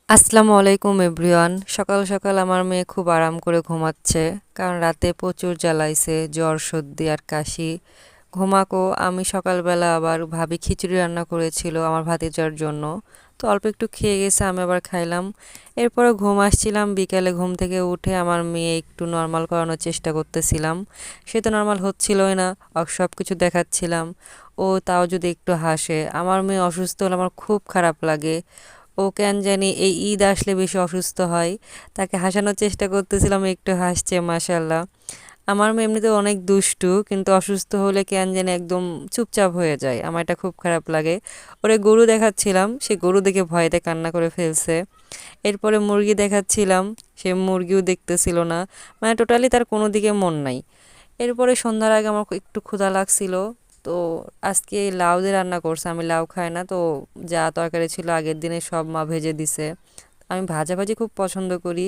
আসসালামু আলাইকুম এভরিওয়ান। সকাল সকাল আমার মেয়ে খুব আরাম করে ঘুমাচ্ছে, কারণ রাতে প্রচুর জ্বালাইছে, জ্বর সর্দি আর কাশি। ঘুমাকো। আমি সকালবেলা আবার ভাবি খিচুড়ি রান্না করেছিল আমার ভাতিজার জন্য, তো অল্প একটু খেয়ে গেছে, আমি আবার খাইলাম। এরপরে ঘুম আসছিলাম, বিকালে ঘুম থেকে উঠে আমার মেয়ে একটু নর্মাল করানোর চেষ্টা করতেছিলাম। সে তো নর্মাল হচ্ছিলই না, সব কিছু দেখাচ্ছিলাম। ও তাও যদি একটু হাসে। আমার মেয়ে অসুস্থ হলে আমার খুব খারাপ লাগে। ও কেন জানি এই ঈদ আসলে বেশি অসুস্থ হয়। তাকে হাসানোর চেষ্টা করতেছিলাম, একটু হাসছে মাশাল্লাহ। আমার মেয়ে এমনিতে অনেক দুষ্টু, কিন্তু অসুস্থ হলে কেন জানি একদম চুপচাপ হয়ে যায়, আমার এটা খুব খারাপ লাগে। ওরে গরু দেখাচ্ছিলাম, সে গরু দেখে ভয়েতে কান্না করে ফেলছে। এরপরে মুরগি দেখাচ্ছিলাম, সে মুরগিও দেখতেছিল না। মানে টোটালি তার কোনো দিকে মন নাই। এরপরে সন্ধ্যার আগে আমার একটু ক্ষুধা লাগছিল, তো আজকে লাউ দিয়ে রান্না করছে, আমি লাউ খাই না, তো যা তরকারি ছিল আগের দিনে সব মা ভেজে দিছে। আমি ভাজাভাজি খুব পছন্দ করি।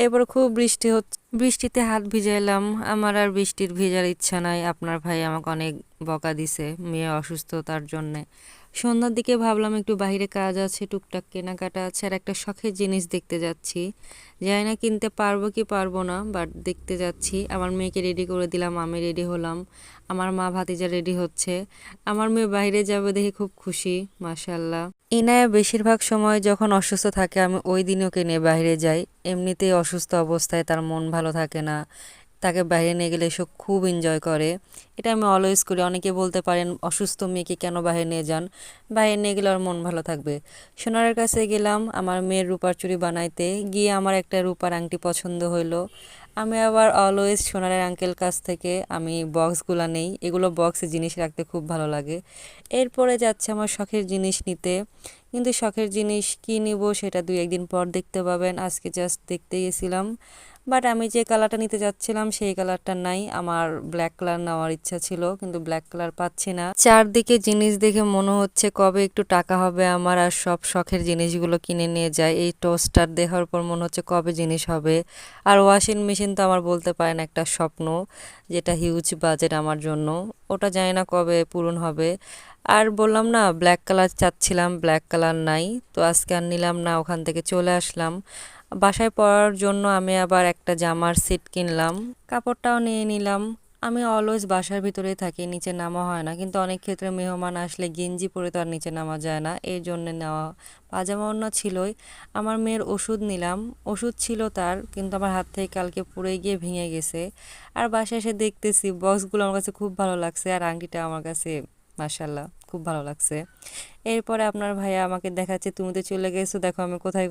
এরপরে খুব বৃষ্টি হচ্ছে, বৃষ্টিতে হাত ভিজাইলাম। আমার আর বৃষ্টির ভেজার ইচ্ছা নাই, আপনার ভাই আমাকে অনেক বকা দিছে মেয়ে অসুস্থতার জন্যে। সন্ধ্যার দিকে ভাবলাম একটু বাইরে কাজ আছে, টুকটাক কেনাকাটা আছে, আর একটা শখের জিনিস দেখতে যাচ্ছি। জানি না কিনতে পারবো কি পারবো না, বাট দেখতে যাচ্ছি। আমার মেয়েকে রেডি করে দিলাম, আমি রেডি হলাম, আমার মা ভাতিজা রেডি হচ্ছে। আমার মেয়ে বাইরে যাবে দেখে খুব খুশি, মাশাল্লাহ। ইনায়া বেশিরভাগ সময় যখন অসুস্থ থাকে আমি ওই দিনই ওকে নিয়ে বাইরে যাই। এমনিতেই অসুস্থ অবস্থায় তার মন ভালো থাকে না, তাকে বাইরে নিয়ে গেলে এসব খুব এনজয় করে। এটা আমি অলওয়েজ করি। অনেকে বলতে পারেন অসুস্থ মেয়েকে কেন বাইরে নিয়ে যান, বাইরে নিয়ে গেলে ওর মন ভালো থাকবে। সোনারের কাছে গেলাম আমার মেয়ের রূপার চুড়ি বানাইতে গিয়ে, আমার একটা রূপার আংটি পছন্দ হইলো। আমি আবার অলওয়েজ সোনারের আঙ্কেল কাছ থেকে আমি বক্সগুলো নেই, এগুলো বক্সে জিনিস রাখতে খুব ভালো লাগে। এরপরে যাচ্ছে আমার শখের জিনিস নিতে, কিন্তু শখের জিনিস কী নিব সেটা দুই একদিন পর দেখতে পাবেন। আজকে জাস্ট দেখতে গেছিলাম, বাট আমি যে কালারটা নিতে যাচ্ছিলাম সেই কালারটা নাই। আমার ব্ল্যাক কালার নেওয়ার ইচ্ছা ছিল, কিন্তু ব্ল্যাক কালার পাচ্ছি না। চারদিকে জিনিস দেখে মনে হচ্ছে কবে একটু টাকা হবে আমার আর সব শখের জিনিসগুলো কিনে নিয়ে যায়। এই টোস্টার দেখার পর মনে হচ্ছে কবে জিনিস হবে। আর ওয়াশিং মেশিন তো আমার বলতে পারেন একটা স্বপ্ন, যেটা হিউজ বাজেট আমার জন্য। ওটা জানি না কবে পূরণ হবে। আর বললাম না ব্ল্যাক কালার চাচ্ছিলাম, ব্ল্যাক কালার নাই, তো আজকে আর নিলাম না, ওখান থেকে চলে আসলাম। বাসায় পরার জন্য আমি আবার একটা জামার সেট কিনলাম, কাপড়টাও নিয়ে নিলাম। আমি অলওয়েজ বাসার ভিতরেই থাকি, নিচে নামা হয় না, কিন্তু অনেক ক্ষেত্রে মেহমান আসলে গেঞ্জি পরে তো আর নিচে নামা যায় না, এই জন্যে নেওয়া। পাজামা ওড়না ছিলই। আমার মেয়ের ওষুধ নিলাম, ওষুধ ছিল তার, কিন্তু আমার হাত থেকে কালকে পুড়ে গিয়ে ভেঙে গেছে। আর বাসায় এসে দেখতেছি বক্সগুলো আমার কাছে খুব ভালো লাগছে, আর আংটিটা আমার কাছে মাশাল্লাহ খুব ভালো লাগছে। এরপরে আপনার ভাইয়া আমাকে দেখাচ্ছে তুমি তো চলে গেছো, দেখো আমি কোথায়